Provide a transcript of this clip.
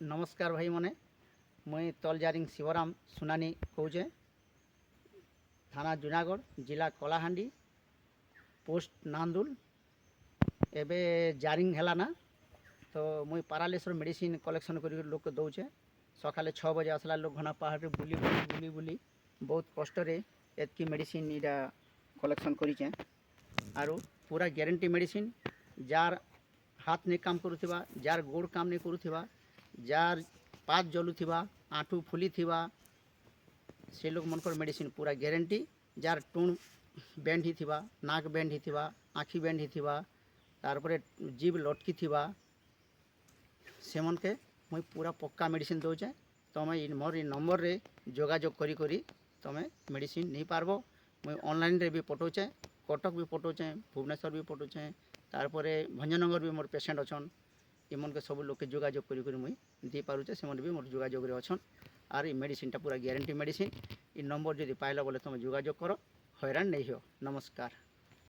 नमस्कार भाई मने मुई तलजारिंग शिवराम सुनानी कौचे थाना जूनागढ़ जिला कलाहांडी पोस्ट नांदुल एबे जारिंग है ना। तो मुई पारालिसर मेडिसिन कलेक्शन कर लोक को दौचे सकाले 6 बजे आसला लोग घना पहाड़ बुली बुली बुली बुली बहुत कष्ट एतकी मेडिसिन इटा कलेक्शन करें आरु पूरा ग्यारंटी मेडिसिन जार हाथ नहीं काम करुवा जार गोड़ काम नहीं करुवा जार पात जलुवा आँठू फुली थिबा से लोग मनकर मेडिसिन पूरा ग्यारंटी जार टुण बेंड ही थिबा नाक बेंड ही थिबा आँखि बेंड ही थिबा तारपरे जीभ लटकी थिबा से मन के मुई पूरा पक्का मेडिसिन दौचे तुम्हें मोर नंबर रे जोगाजोग करी करी तुम्हें मेडिसिन नहीं पारबो। मुई ऑनलाइन रे भी पठौचे कटक भी पठौचे भुवनेश्वर भी पठौचे तारपरे भंजनगर भी मोर पेसेंट अच्छन इमन के सब लोग के जोगाजोग करी मुई दी पारुचे से भी मोर जोगाजोग रे अच्छन आर ये मेडिसिन पूरा ग्यारंटी मेडिसिन इ नंबर जदि पाइल बोले तुम जोगाजोग करो हैरान नहीं हो। नमस्कार।